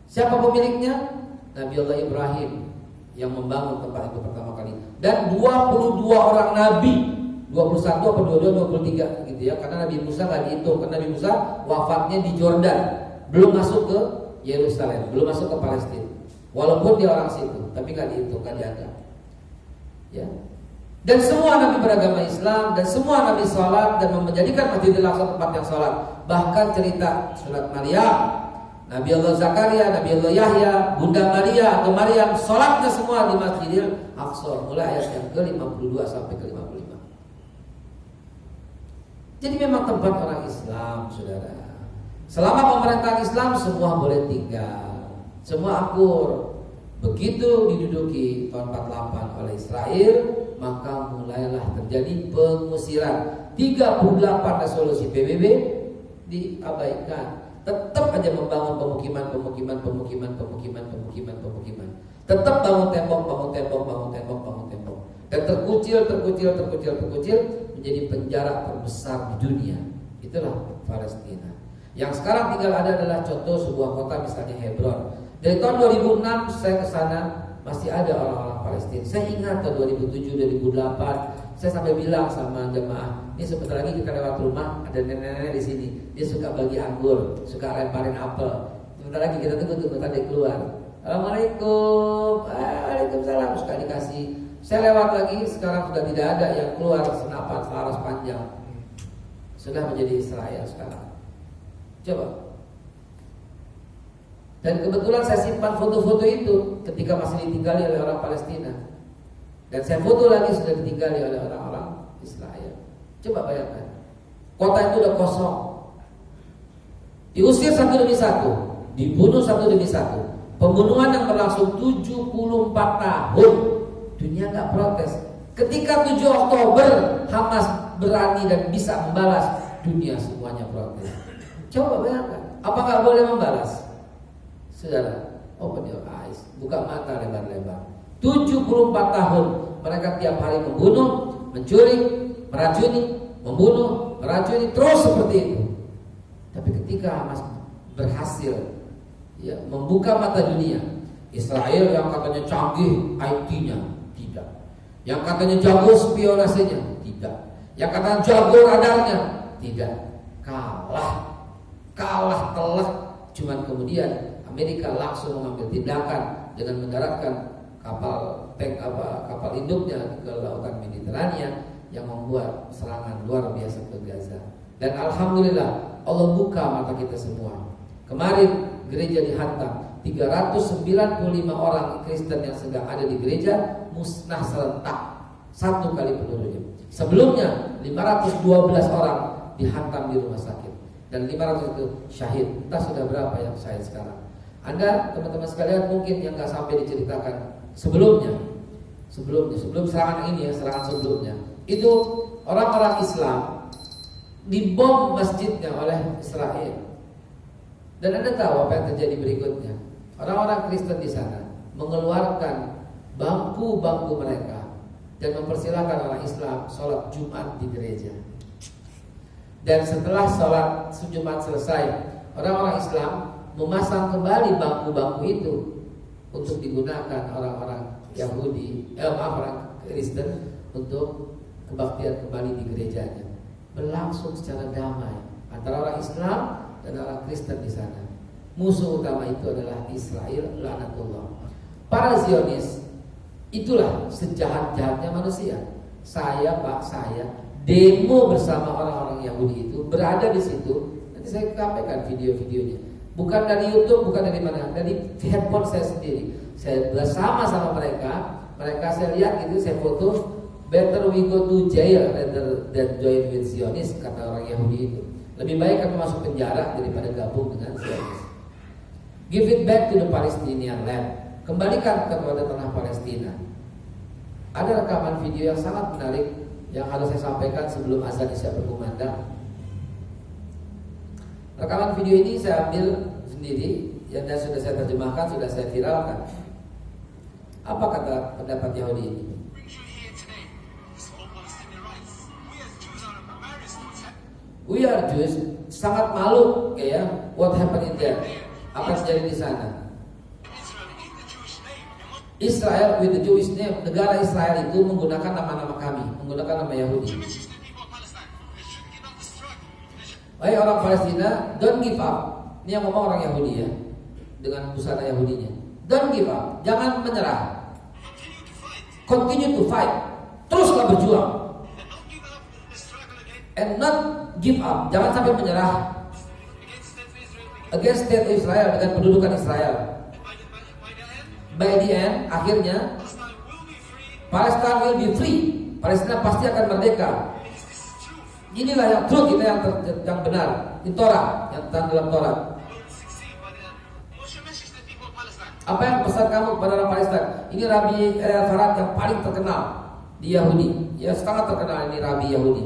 Speaker 1: Siapa pemiliknya? Nabi Allah Ibrahim yang membangun tempat itu pertama kali. Dan 22 orang nabi, 21 apa 22, 23 gitu ya. Karena Nabi Musa gak dihitung. Karena Nabi Musa wafatnya di Jordan, belum masuk ke Yerusalem, belum masuk ke Palestina. Walaupun dia orang situ, tapi gak dihitung, gak dianggap. Ya. Dan semua nabi beragama Islam, dan semua nabi salat dan menjadikan Masjidil Aqsa tempat yang salat. Bahkan cerita surat Maryam Nabi Allah Zakaria, Nabi Allah Yahya, Bunda Maria atau Maryam, sholatnya semua di Masjidil Aqsa, mulai ayat yang ke-52 sampai ke-55. Jadi memang tempat orang Islam, saudara. Selama pemerintahan Islam semua boleh tinggal, semua akur. Begitu diduduki tahun 48 oleh Israel, maka mulailah terjadi pengusiran. 38 resolusi PBB diabaikan. Tetap aja membangun pemukiman. Tetap bangun tembok. Dan terkucil menjadi penjara terbesar di dunia. Itulah Palestina. Yang sekarang tinggal ada adalah contoh sebuah kota misalnya Hebron. Dari tahun 2006 saya ke sana masih ada orang-orang Palestina. Saya ingat tahun 2007, 2008 saya sampai bilang sama jemaah, ini sebentar lagi kita lewat rumah ada nenek-nenek di sini. Dia suka bagi anggur, suka lemparin apel. Sebentar lagi kita tunggu tadi keluar. Assalamualaikum, waalaikumsalam, suka dikasih. Saya lewat lagi, sekarang sudah tidak ada yang keluar senapan selaras panjang. Sudah menjadi Israel sekarang. Coba. Dan kebetulan saya simpan foto-foto itu ketika masih ditinggali oleh orang Palestina. Dan saya foto lagi sudah ditinggali oleh orang-orang Israel. Coba bayangkan, kota itu udah kosong, diusir satu demi satu, dibunuh satu demi satu. Pembunuhan yang berlangsung 74 tahun. Dunia gak protes. Ketika 7 Oktober Hamas berani dan bisa membalas, dunia semuanya protes. Coba bayangkan, apa gak boleh membalas? Saudara, open your eyes, buka mata lebar-lebar. 74 tahun mereka tiap hari membunuh, mencuri, meracuni, membunuh, meracuni, terus seperti itu. Tapi ketika Hamas berhasil membuka mata dunia, Israel yang katanya canggih IT-nya tidak, yang katanya jago spionasenya tidak, yang katanya jago radarnya tidak, kalah telak. Cuman kemudian Amerika langsung mengambil tindakan dengan mendaratkan kapal induknya ke lautan Mediterania yang membuat serangan luar biasa ke Gaza. Dan alhamdulillah Allah buka mata kita semua. Kemarin gereja dihantam, 395 orang Kristen yang sedang ada di gereja musnah serentak satu kali pelurunya. Sebelumnya 512 orang dihantam di rumah sakit dan 500 itu syahid. Entah sudah berapa yang syahid sekarang. Anda teman-teman sekalian mungkin yang gak sampai diceritakan sebelum serangan ini serangan sebelumnya itu orang-orang Islam dibom masjidnya oleh Israel. Dan Anda tahu apa yang terjadi berikutnya? Orang-orang Kristen di sana mengeluarkan bangku-bangku mereka dan mempersilahkan orang Islam sholat Jumat di gereja. Dan setelah sholat Jumat selesai, orang-orang Islam memasang kembali bangku-bangku itu untuk digunakan orang-orang orang Kristen untuk kebaktian kembali di gerejanya. Berlangsung secara damai antara orang Islam dan orang Kristen di sana. Musuh utama itu adalah Israel, laknatullah. Para Zionis itulah sejahat-jahatnya manusia. Saya demo bersama orang-orang Yahudi itu, berada di situ. Nanti saya sampaikan video-videonya. Bukan dari YouTube, bukan dari mana, dari handphone saya sendiri. Saya bersama sama mereka saya lihat gitu, saya foto. Better we go to jail rather than join with Zionis, kata orang Yahudi itu. Lebih baik kami masuk penjara daripada gabung dengan Zionis. Give it back to the Palestinian land. Kembalikan kepada tanah Palestina. Ada rekaman video yang sangat menarik yang harus saya sampaikan sebelum azan Isya berkumandang. Rekaman video ini saya ambil sendiri dan sudah saya terjemahkan, sudah saya viralkan. Apa kata pendapat Yahudi ini? We are Jews, sangat malu what happened in there. Apa yang terjadi di sana? Israel with the Jewish name, negara Israel itu menggunakan nama-nama kami, menggunakan nama Yahudi. Wahai orang Palestina, don't give up. Ini yang ngomong orang Yahudi ya, dengan busana Yahudinya. Don't give up, jangan menyerah. Continue to fight, teruslah berjuang. And not give up, jangan sampai menyerah against state Israel, dengan pendudukan Israel. By the end, akhirnya Palestine will be free. Palestina pasti akan merdeka. Inilah yang truth, kita yang benar. Di Torah, yang dalam Torah. Apa yang pesan kamu kepada orang Palestina? Ini Rabbi Farad yang paling terkenal di Yahudi. Ya, sangat terkenal ini Rabbi Yahudi.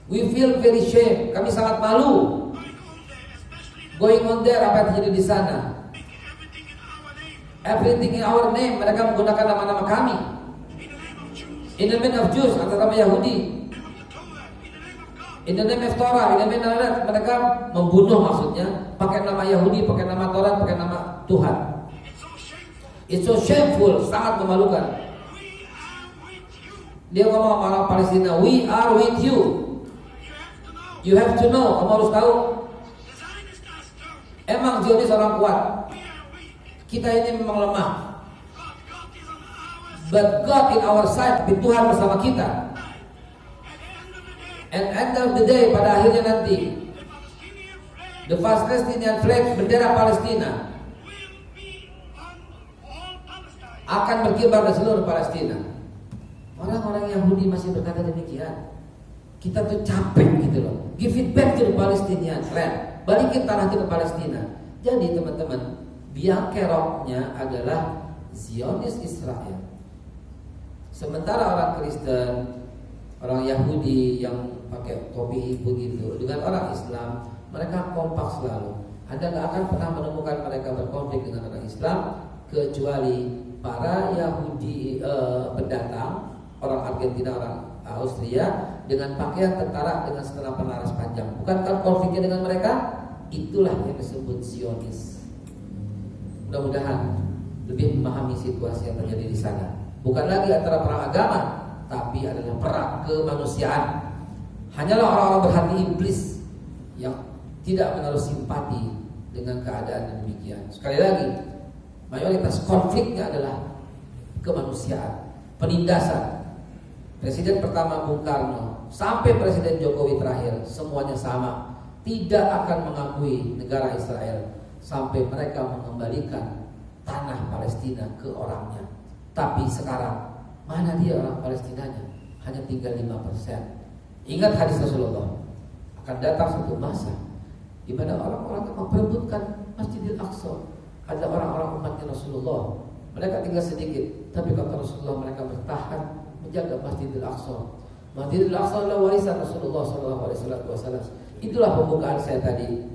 Speaker 1: We feel very shame. Kami sangat malu. Going on there, apa yang terjadi di sana? Everything in our name. Mereka menggunakan nama-nama kami. In the name of Jews, atas nama Yahudi. In the name of Torah, in the name of Allah, mereka membunuh maksudnya, pakai nama Yahudi, pakai nama Torah, pakai nama Tuhan. It's so shameful, sangat memalukan. Dia ngomong sama orang Palestina, we are with you. You have to know, kamu harus tahu. Emang Zionis orang kuat. Kita ini memang lemah. But God in our side, tapi Tuhan bersama kita. And end of the day, pada akhirnya nanti, the Palestinian flag, bendera Palestina, akan berkibar di seluruh Palestina. Orang-orang Yahudi masih berkata demikian. Kita tuh capek gitu loh. Give it back to the Palestinian land. Balikin tanah itu ke Palestina. Jadi teman-teman, biang keroknya adalah Zionis Israel. Sementara orang Kristen, orang Yahudi yang pakai topi begitu dengan orang Islam, mereka kompak selalu. Anda nggak akan pernah menemukan mereka berkonflik dengan orang Islam kecuali para Yahudi pendatang, orang Argentina, orang Austria dengan pakaian tentara dengan setelan laras panjang. Bukankah konfliknya dengan mereka? Itulah yang disebut Zionis. Mudah-mudahan lebih memahami situasi yang terjadi di sana. Bukan lagi antara perang agama, tapi adalah perang kemanusiaan. Hanyalah orang-orang berhati iblis yang tidak menaruh simpati dengan keadaan yang demikian. Sekali lagi, mayoritas konfliknya adalah kemanusiaan, penindasan. Presiden pertama Bung Karno sampai Presiden Jokowi terakhir, semuanya sama, tidak akan mengakui negara Israel sampai mereka mengembalikan tanah Palestina ke orangnya. Tapi sekarang mana dia orang Palestinanya? Hanya tinggal 5%. Ingat hadis Rasulullah, akan datang satu masa di mana orang-orang yang memperebutkan Masjidil Aqsa adalah orang-orang umatnya Rasulullah. Mereka tinggal sedikit, tapi kata Rasulullah mereka bertahan menjaga Masjidil Aqsa. Masjidil Aqsa adalah warisan Rasulullah SAW. Itulah pembukaan saya tadi.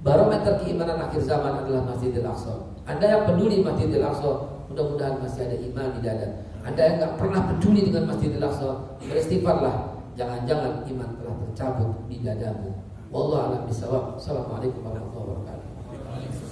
Speaker 1: Barometer keimanan akhir zaman adalah Masjidil Aqsa. Anda yang peduli Masjidil Aqsa, mudah-mudahan masih ada iman di dada. Anda yang nggak pernah peduli dengan Masjidil Aqsa, beristighfarlah. Jangan-jangan iman telah tercabut di dadamu. Wallahu a'lam bishawab. Assalamualaikum warahmatullahi wabarakatuh.